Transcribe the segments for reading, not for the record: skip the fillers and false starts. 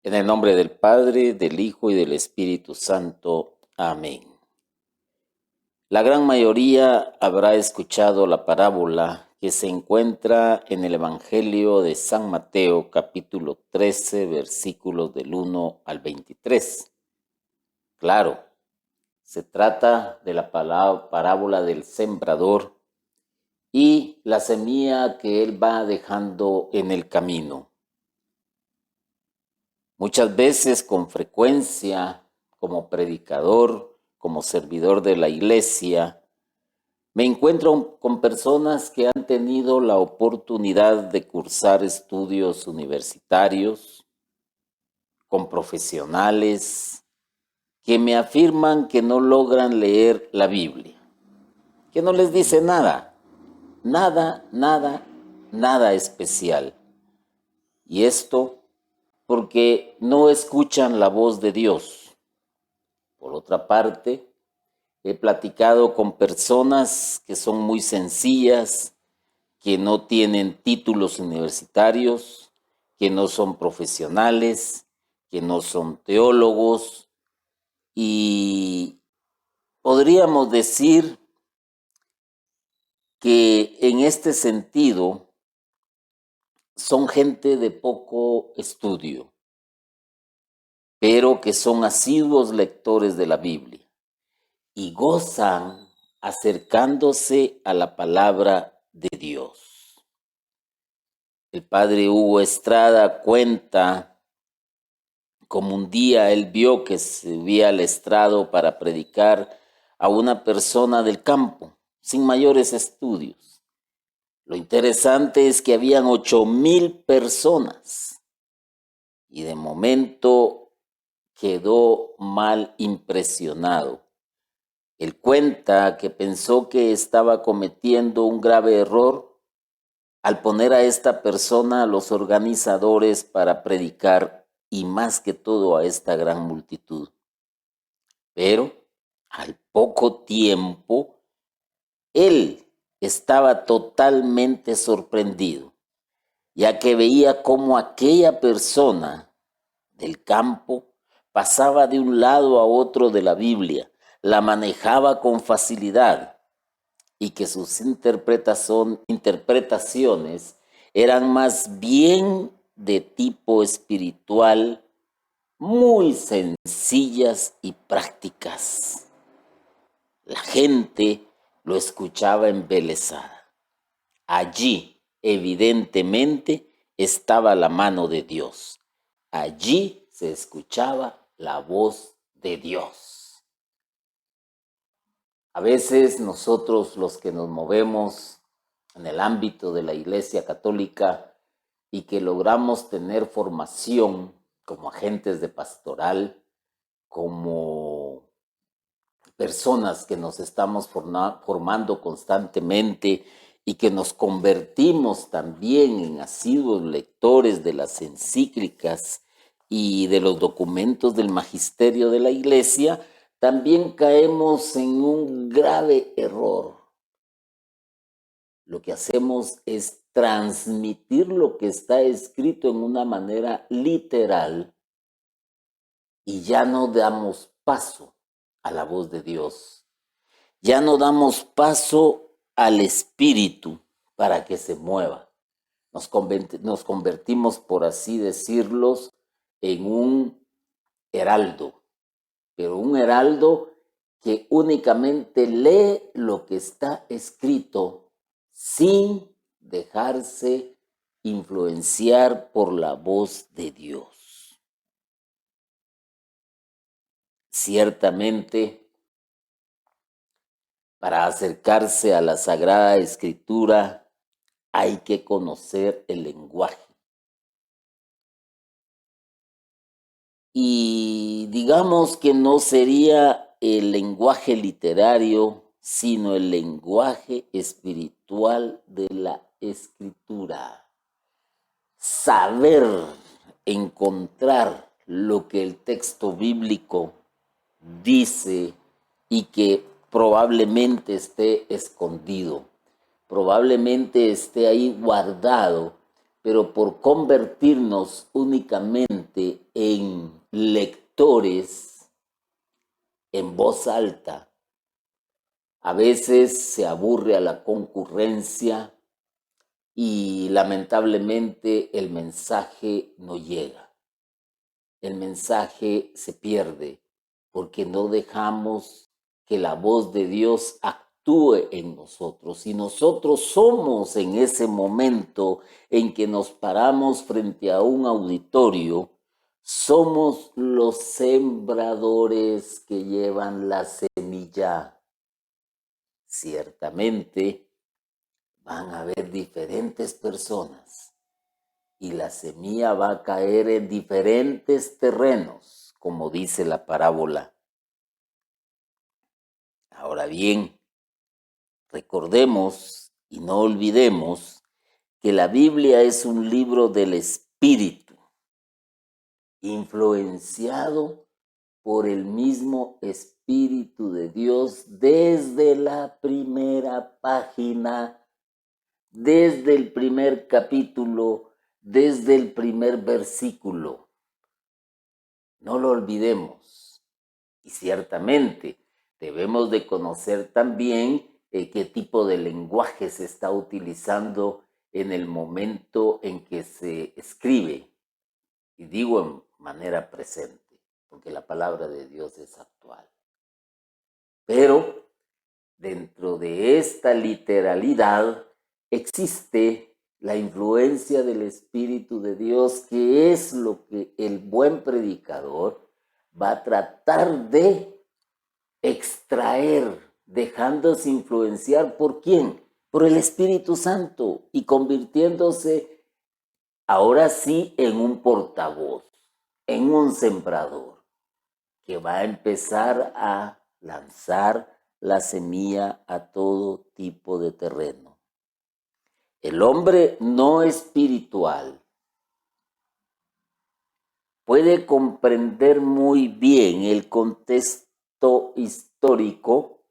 En el nombre del Padre, del Hijo y del Espíritu Santo. Amén. La gran mayoría habrá escuchado la parábola que se encuentra en el Evangelio de San Mateo, capítulo 13, versículos del 1 al 23. Claro, se trata de la parábola del sembrador y la semilla que él va dejando en el camino. Muchas veces, con frecuencia, como predicador, como servidor de la iglesia, me encuentro con personas que han tenido la oportunidad de cursar estudios universitarios, con profesionales que me afirman que no logran leer la Biblia, que no les dice nada, nada especial. Y esto porque no escuchan la voz de Dios. Por otra parte, he platicado con personas que son muy sencillas, que no tienen títulos universitarios, que no son profesionales, que no son teólogos, y podríamos decir que en este sentido son gente de poco estudio, pero que son asiduos lectores de la Biblia y gozan acercándose a la palabra de Dios. El padre Hugo Estrada cuenta como un día él vio que subía al estrado para predicar a una persona del campo, sin mayores estudios. Lo interesante es que habían 8,000 personas y de momento quedó mal impresionado. Él cuenta que pensó que estaba cometiendo un grave error al poner a esta persona a los organizadores para predicar y más que todo a esta gran multitud. Pero al poco tiempo, él estaba totalmente sorprendido, ya que veía cómo aquella persona del campo pasaba de un lado a otro de la Biblia, la manejaba con facilidad y que sus interpretaciones eran más bien de tipo espiritual, muy sencillas y prácticas. La gente lo escuchaba embelesada. Allí, evidentemente, estaba la mano de Dios. Allí se escuchaba la voz de Dios. A veces nosotros, los que nos movemos en el ámbito de la Iglesia Católica y que logramos tener formación como agentes de pastoral, como personas que nos estamos formando constantemente y que nos convertimos también en asiduos lectores de las encíclicas y de los documentos del magisterio de la Iglesia, también caemos en un grave error. Lo que hacemos es transmitir lo que está escrito en una manera literal y ya no damos paso a la voz de Dios. Ya no damos paso al Espíritu para que se mueva. Nos convertimos, por así decirlo, en un heraldo, pero un heraldo que únicamente lee lo que está escrito sin dejarse influenciar por la voz de Dios. Ciertamente, para acercarse a la Sagrada Escritura hay que conocer el lenguaje. Y digamos que no sería el lenguaje literario, sino el lenguaje espiritual de la Escritura. Saber encontrar lo que el texto bíblico dice y que probablemente esté escondido, probablemente esté ahí guardado, pero por convertirnos únicamente en lectores en voz alta, a veces se aburre a la concurrencia y lamentablemente el mensaje no llega. El mensaje se pierde porque no dejamos que la voz de Dios actúe en nosotros. Y nosotros somos en ese momento en que nos paramos frente a un auditorio, somos los sembradores que llevan la semilla. Ciertamente van a haber diferentes personas y la semilla va a caer en diferentes terrenos, como dice la parábola. Ahora bien, recordemos y no olvidemos que la Biblia es un libro del Espíritu, influenciado por el mismo Espíritu de Dios desde la primera página, desde el primer capítulo, desde el primer versículo. No lo olvidemos. Y ciertamente debemos de conocer también qué tipo de lenguaje se está utilizando en el momento en que se escribe. Y digo en manera presente, porque la palabra de Dios es actual. Pero dentro de esta literalidad existe la influencia del Espíritu de Dios, que es lo que el buen predicador va a tratar de extraer, dejándose influenciar ¿por quién? Por el Espíritu Santo y convirtiéndose ahora sí en un portavoz, en un sembrador, que va a empezar a lanzar la semilla a todo tipo de terreno. El hombre no espiritual puede comprender muy bien el contexto histórico,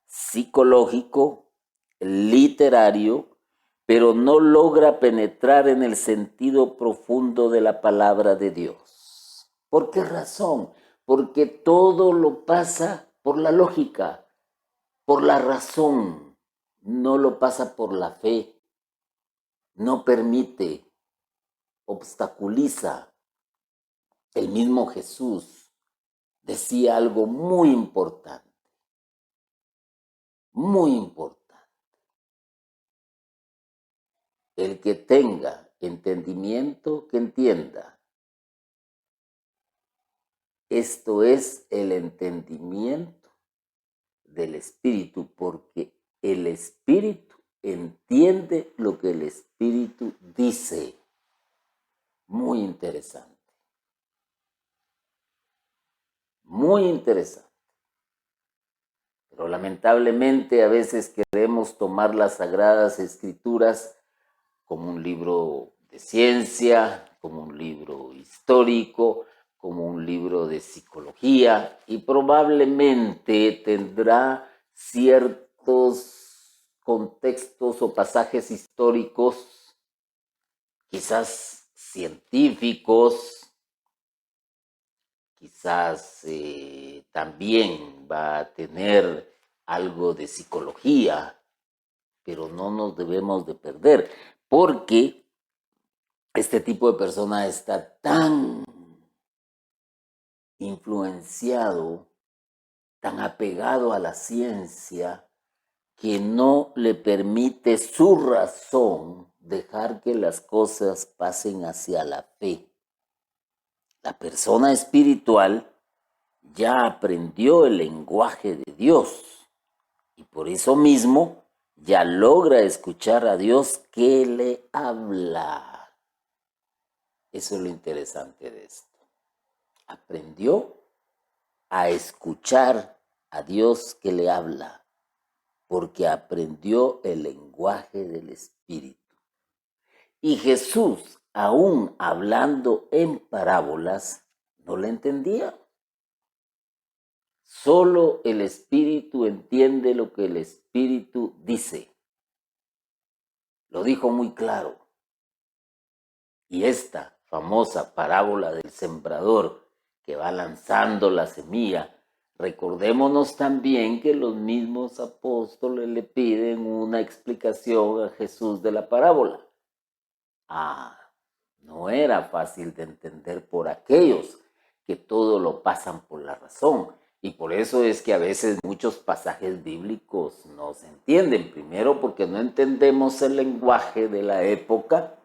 psicológico, literario, pero no logra penetrar en el sentido profundo de la palabra de Dios. ¿Por qué razón? Porque todo lo pasa por la lógica, por la razón, no lo pasa por la fe, no permite, obstaculiza. El mismo Jesús decía algo muy importante, muy importante. El que tenga entendimiento, que entienda. Esto es el entendimiento del Espíritu, porque el Espíritu entiende lo que el Espíritu dice. Muy interesante. Muy interesante. Pero lamentablemente a veces queremos tomar las Sagradas Escrituras como un libro de ciencia, como un libro histórico, como un libro de psicología, y probablemente tendrá ciertos contextos o pasajes históricos, quizás científicos, quizás también va a tener algo de psicología, pero no nos debemos de perder, porque este tipo de persona está tan influenciado, tan apegado a la ciencia, que no le permite su razón dejar que las cosas pasen hacia la fe. La persona espiritual ya aprendió el lenguaje de Dios y por eso mismo ya logra escuchar a Dios que le habla. Eso es lo interesante de esto. Aprendió a escuchar a Dios que le habla, porque aprendió el lenguaje del Espíritu. Y Jesús, aún hablando en parábolas, no le entendía. Solo el Espíritu entiende lo que el Espíritu dice. Lo dijo muy claro. Y esta famosa parábola del sembrador que va lanzando la semilla, recordémonos también que los mismos apóstoles le piden una explicación a Jesús de la parábola. No era fácil de entender por aquellos que todo lo pasan por la razón. Y por eso es que a veces muchos pasajes bíblicos no se entienden. Primero, porque no entendemos el lenguaje de la época.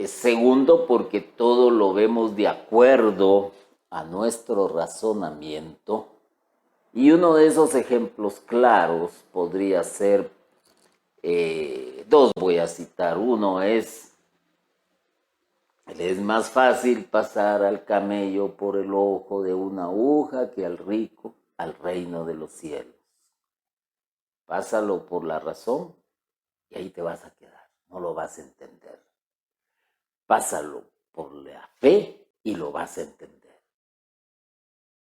Segundo, porque todo lo vemos de acuerdo a nuestro razonamiento. Y uno de esos ejemplos claros podría ser, dos voy a citar. Uno es más fácil pasar al camello por el ojo de una aguja que al rico al reino de los cielos. Pásalo por la razón y ahí te vas a quedar, no lo vas a entender. Pásalo por la fe y lo vas a entender.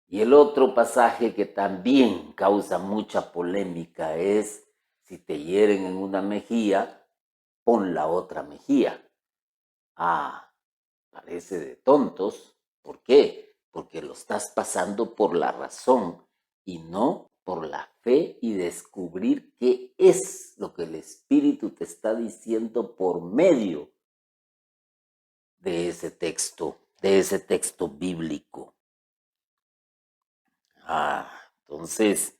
Y el otro pasaje que también causa mucha polémica es: si te hieren en una mejilla, pon la otra mejilla. Parece de tontos. ¿Por qué? Porque lo estás pasando por la razón y no por la fe, y descubrir qué es lo que el Espíritu te está diciendo por medio de ese texto bíblico. Entonces,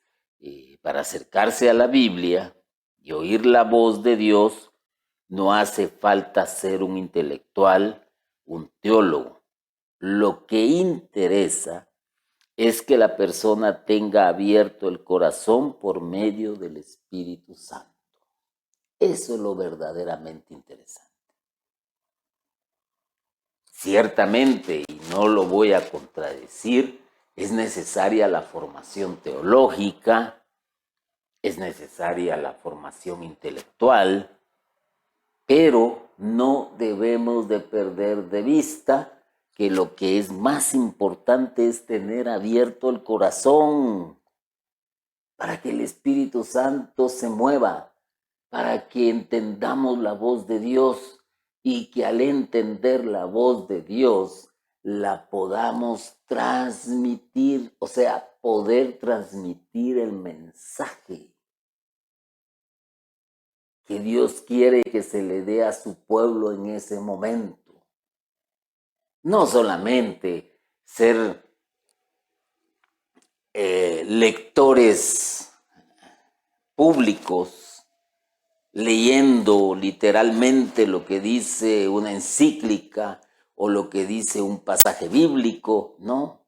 para acercarse a la Biblia y oír la voz de Dios, no hace falta ser un intelectual, un teólogo. Lo que interesa es que la persona tenga abierto el corazón por medio del Espíritu Santo. Eso es lo verdaderamente interesante. Ciertamente, y no lo voy a contradecir, es necesaria la formación teológica, es necesaria la formación intelectual, pero no debemos de perder de vista que lo que es más importante es tener abierto el corazón para que el Espíritu Santo se mueva, para que entendamos la voz de Dios y que al entender la voz de Dios la podamos transmitir, o sea, poder transmitir el mensaje que Dios quiere que se le dé a su pueblo en ese momento. No solamente ser lectores públicos, leyendo literalmente lo que dice una encíclica o lo que dice un pasaje bíblico. No.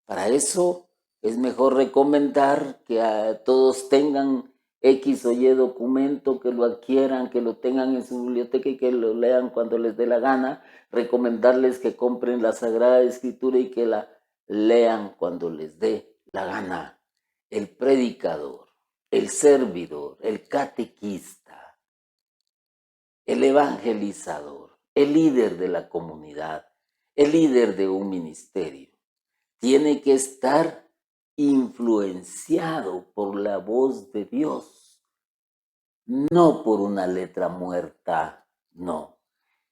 Para eso es mejor recomendar que todos tengan X o Y documento, que lo adquieran, que lo tengan en su biblioteca y que lo lean cuando les dé la gana. Recomendarles que compren la Sagrada Escritura y que la lean cuando les dé la gana. El predicador, el servidor, el catequista, el evangelizador, el líder de la comunidad, el líder de un ministerio, tiene que estar influenciado por la voz de Dios, no por una letra muerta, no.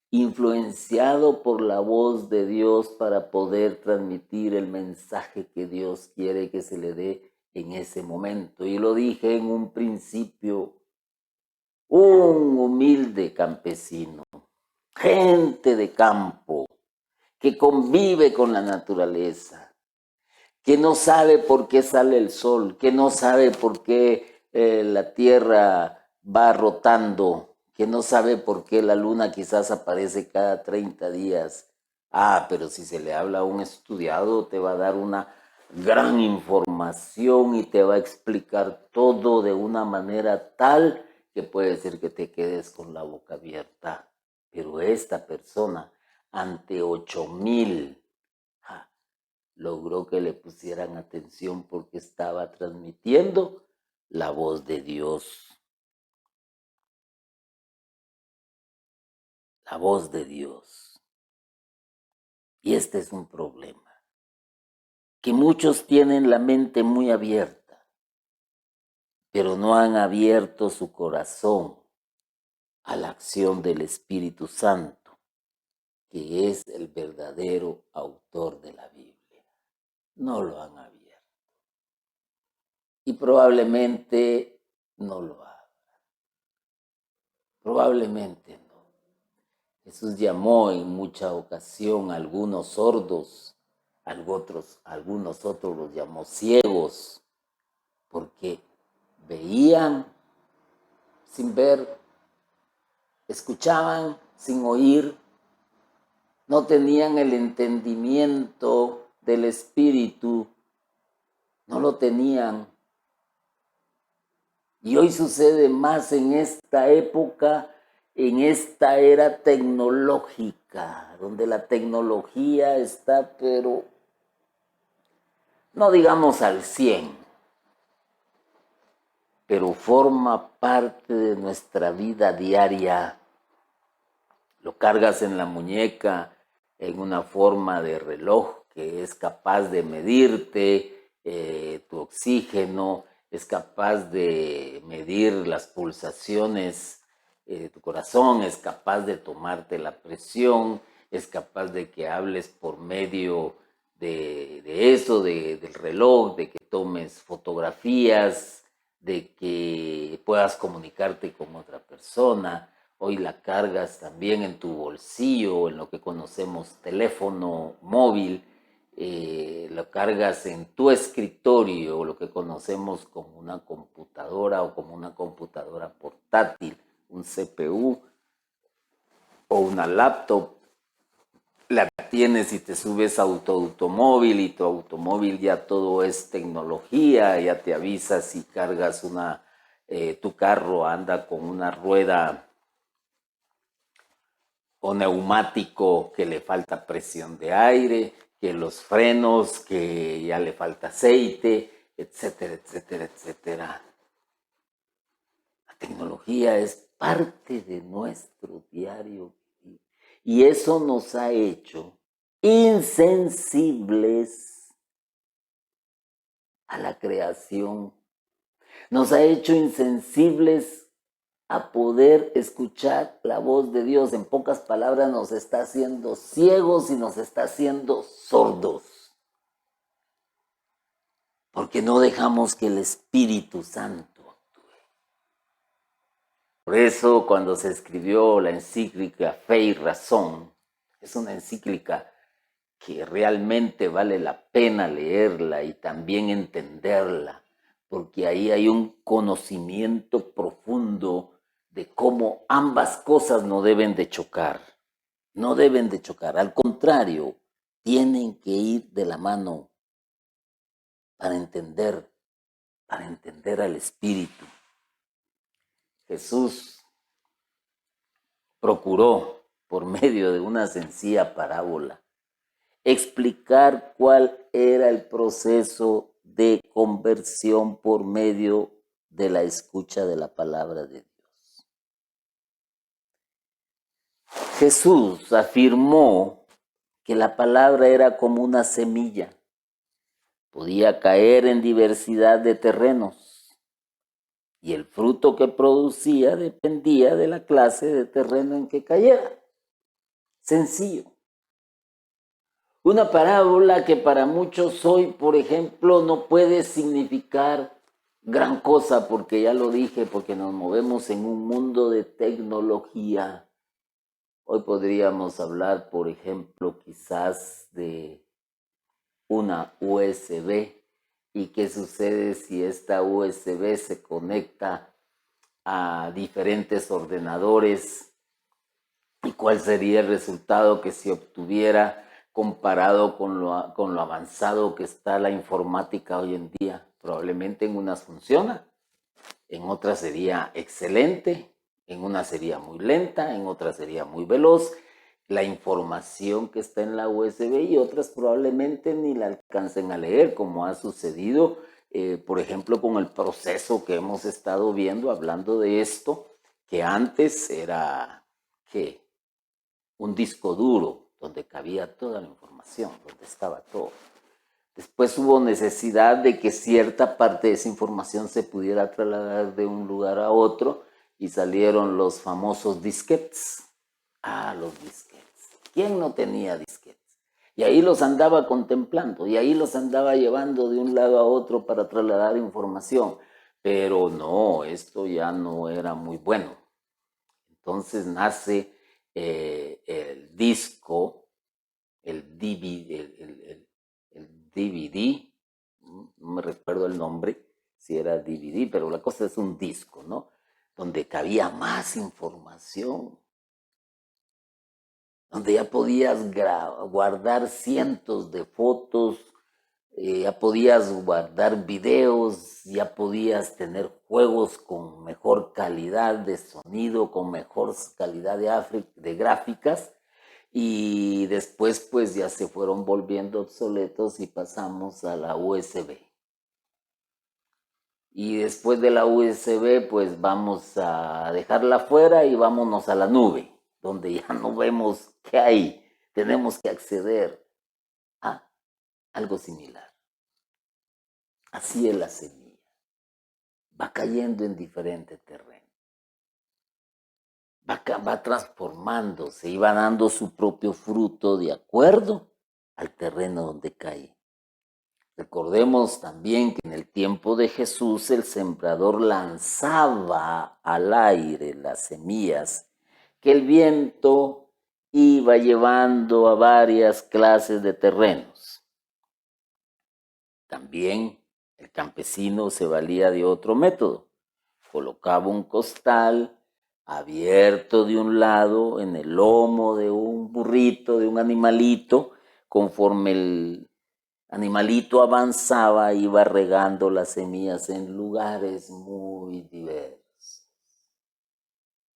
Influenciado por la voz de Dios para poder transmitir el mensaje que Dios quiere que se le dé en ese momento. Y lo dije en un principio, un humilde campesino, gente de campo, que convive con la naturaleza, que no sabe por qué sale el sol, que no sabe por qué la tierra va rotando, que no sabe por qué la luna quizás aparece cada 30 días. Pero si se le habla a un estudiado, te va a dar una gran información y te va a explicar todo de una manera tal que puede ser que te quedes con la boca abierta. Pero esta persona, ante 8,000, logró que le pusieran atención porque estaba transmitiendo la voz de Dios. La voz de Dios. Y este es un problema, que muchos tienen la mente muy abierta, pero no han abierto su corazón a la acción del Espíritu Santo, que es el verdadero autor de la Biblia. No lo han abierto. Y probablemente no lo abran. Probablemente no. Jesús llamó en mucha ocasión a algunos sordos, algunos otros los llamó ciegos, porque veían sin ver, escuchaban sin oír, no tenían el entendimiento del Espíritu, no lo tenían. Y hoy sucede más en esta época, en esta era tecnológica, donde la tecnología está, pero no digamos al 100, pero forma parte de nuestra vida diaria. Lo cargas en la muñeca en una forma de reloj que es capaz de medirte tu oxígeno, es capaz de medir las pulsaciones de tu corazón, es capaz de tomarte la presión, es capaz de que hables por medio de eso, del reloj, de que tomes fotografías, de que puedas comunicarte con otra persona. Hoy la cargas también en tu bolsillo, en lo que conocemos teléfono móvil, lo cargas en tu escritorio, lo que conocemos como una computadora o como una computadora portátil, un CPU o una laptop. La tienes y te subes a tu automóvil y tu automóvil ya todo es tecnología, ya te avisa si cargas tu carro anda con una rueda o neumático que le falta presión de aire, que los frenos, que ya le falta aceite, etcétera, etcétera, etcétera. La tecnología es parte de nuestro diario vivir y eso nos ha hecho insensibles a la creación, nos ha hecho insensibles a poder escuchar la voz de Dios. En pocas palabras, nos está haciendo ciegos y nos está haciendo sordos. Porque no dejamos que el Espíritu Santo actúe. Por eso, cuando se escribió la encíclica Fe y Razón, es una encíclica que realmente vale la pena leerla y también entenderla, porque ahí hay un conocimiento profundo de cómo ambas cosas no deben de chocar, no deben de chocar, al contrario, tienen que ir de la mano para entender al Espíritu. Jesús procuró, por medio de una sencilla parábola, explicar cuál era el proceso de conversión por medio de la escucha de la palabra de Dios. Jesús afirmó que la palabra era como una semilla. Podía caer en diversidad de terrenos y el fruto que producía dependía de la clase de terreno en que cayera. Sencillo. Una parábola que para muchos hoy, por ejemplo, no puede significar gran cosa, porque ya lo dije, porque nos movemos en un mundo de tecnología. Hoy podríamos hablar, por ejemplo, quizás de una USB. ¿Y qué sucede si esta USB se conecta a diferentes ordenadores? ¿Y cuál sería el resultado que se obtuviera comparado con lo avanzado que está la informática hoy en día? Probablemente en unas funciona, en otras sería excelente, en unas sería muy lenta, en otras sería muy veloz la información que está en la USB y otras probablemente ni la alcancen a leer, como ha sucedido, por ejemplo, con el proceso que hemos estado viendo, hablando de esto, que antes era, ¿qué? Un disco duro donde cabía toda la información, donde estaba todo. Después hubo necesidad de que cierta parte de esa información se pudiera trasladar de un lugar a otro y salieron los famosos disquetes. Los disquetes. ¿Quién no tenía disquetes? Y ahí los andaba contemplando, y ahí los andaba llevando de un lado a otro para trasladar información. Pero no, esto ya no era muy bueno. Entonces nace el disco, el DVD, no me recuerdo el nombre, si era DVD, pero la cosa es un disco, ¿no? Donde cabía más información, donde ya podías guardar cientos de fotos, ya podías guardar videos, ya podías tener juegos con mejor calidad de sonido, con mejor calidad de gráficas, y después pues ya se fueron volviendo obsoletos y pasamos a la USB. Y después de la USB pues vamos a dejarla fuera y vámonos a la nube, donde ya no vemos qué hay, tenemos que acceder a algo similar. Así es la semilla, va cayendo en diferente terreno, va transformándose y va dando su propio fruto de acuerdo al terreno donde cae. Recordemos también que en el tiempo de Jesús el sembrador lanzaba al aire las semillas que el viento iba llevando a varias clases de terrenos. También el campesino se valía de otro método. Colocaba un costal abierto de un lado en el lomo de un burrito, de un animalito. Conforme el animalito avanzaba, iba regando las semillas en lugares muy diversos.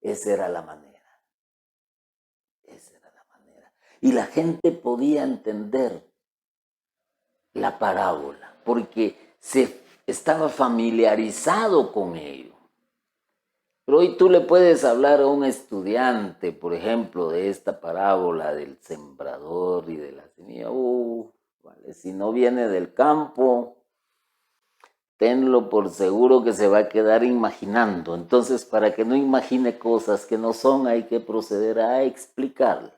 Esa era la manera. Y la gente podía entender la parábola porque se estaba familiarizado con ello. Pero hoy tú le puedes hablar a un estudiante, por ejemplo, de esta parábola del sembrador y de la semilla. Vale, si no viene del campo, tenlo por seguro que se va a quedar imaginando. Entonces, para que no imagine cosas que no son, hay que proceder a explicarlas.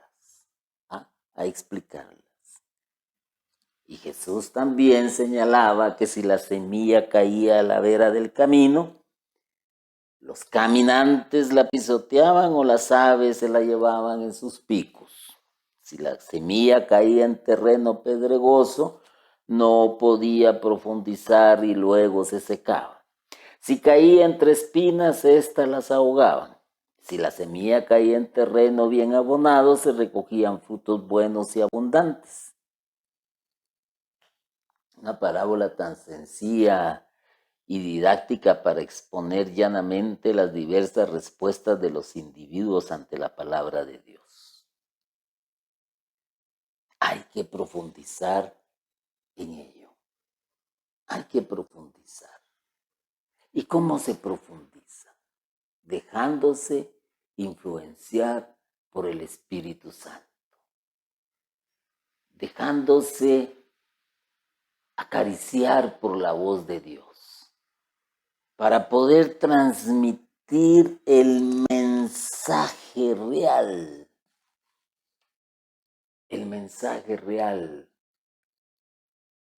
A explicarlas. Y Jesús también señalaba que si la semilla caía a la vera del camino, los caminantes la pisoteaban o las aves se la llevaban en sus picos. Si la semilla caía en terreno pedregoso, no podía profundizar y luego se secaba. Si caía entre espinas, éstas las ahogaban. Si la semilla caía en terreno bien abonado, se recogían frutos buenos y abundantes. Una parábola tan sencilla y didáctica para exponer llanamente las diversas respuestas de los individuos ante la palabra de Dios. Hay que profundizar en ello. Hay que profundizar. ¿Y cómo se profundiza? Dejándose influenciar por el Espíritu Santo. Dejándose acariciar por la voz de Dios. Para poder transmitir el mensaje real. El mensaje real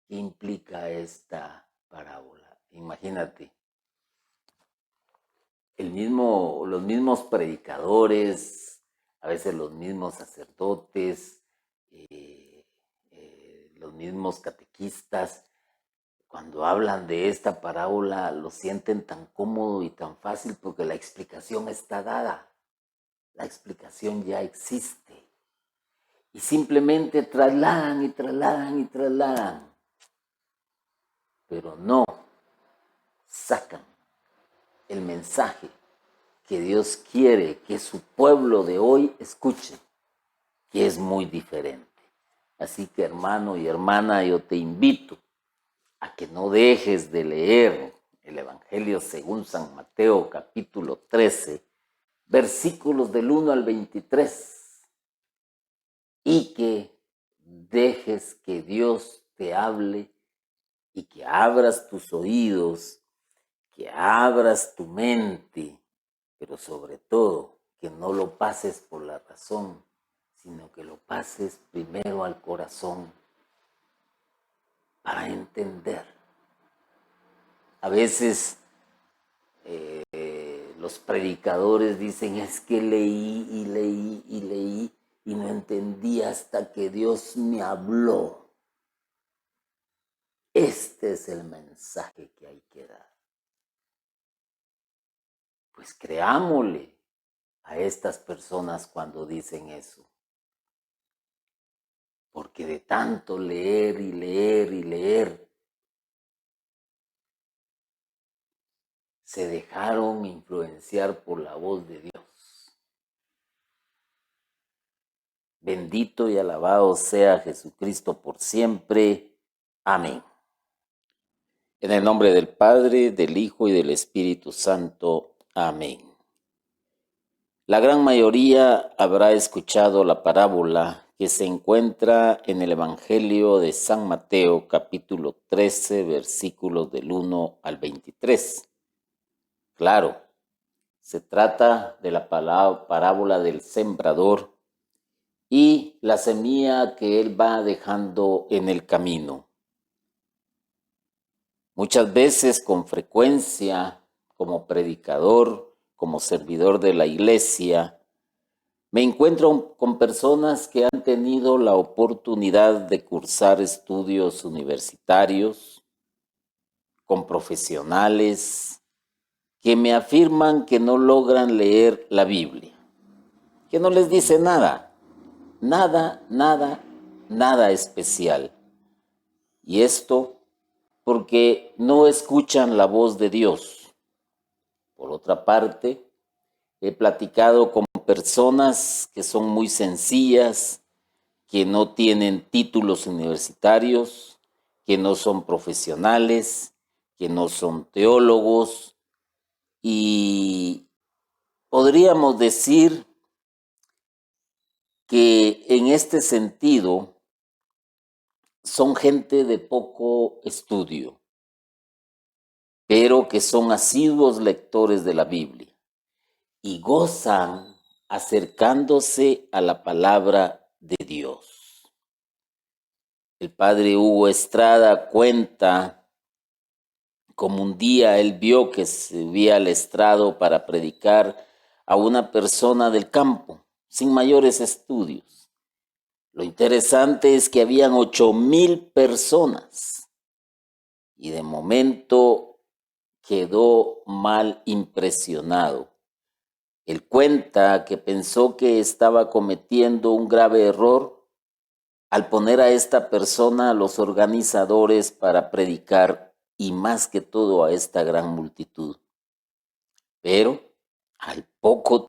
que implica esta parábola. Imagínate, los mismos predicadores, a veces los mismos sacerdotes, los mismos catequistas, cuando hablan de esta parábola lo sienten tan cómodo y tan fácil porque la explicación está dada, la explicación ya existe. Y simplemente trasladan y trasladan y trasladan, pero no sacan el mensaje que Dios quiere que su pueblo de hoy escuche, que es muy diferente. Así que hermano y hermana, yo te invito a que no dejes de leer el Evangelio según San Mateo capítulo 13, versículos del 1 al 23, y que dejes que Dios te hable y que abras tus oídos, que abras tu mente, pero sobre todo que no lo pases por la razón, sino que lo pases primero al corazón para entender. A veces los predicadores dicen, es que leí y leí y leí y no entendí hasta que Dios me habló. Este es el mensaje que hay que dar. Pues creámosle a estas personas cuando dicen eso. Porque de tanto leer y leer y leer, se dejaron influenciar por la voz de Dios. Bendito y alabado sea Jesucristo por siempre. Amén. En el nombre del Padre, del Hijo y del Espíritu Santo. Amén. La gran mayoría habrá escuchado la parábola que se encuentra en el Evangelio de San Mateo, capítulo 13, versículos del 1 al 23. Claro, se trata de la parábola del sembrador y la semilla que él va dejando en el camino. Muchas veces, con frecuencia, como predicador, como servidor de la iglesia, me encuentro con personas que han tenido la oportunidad de cursar estudios universitarios, con profesionales que me afirman que no logran leer la Biblia, que no les dice nada, nada especial. Y esto porque no escuchan la voz de Dios. Por otra parte, he platicado con personas que son muy sencillas, que no tienen títulos universitarios, que no son profesionales, que no son teólogos, y podríamos decir que en este sentido son gente de poco estudio, pero que son asiduos lectores de la Biblia y gozan acercándose a la palabra de Dios. El padre Hugo Estrada cuenta como un día él vio que subía al estrado para predicar a una persona del campo, sin mayores estudios. Lo interesante es que habían 8,000 personas y de momento quedó mal impresionado. Él cuenta que pensó que estaba cometiendo un grave error al poner a esta persona a los organizadores para predicar y más que todo a esta gran multitud. Pero al poco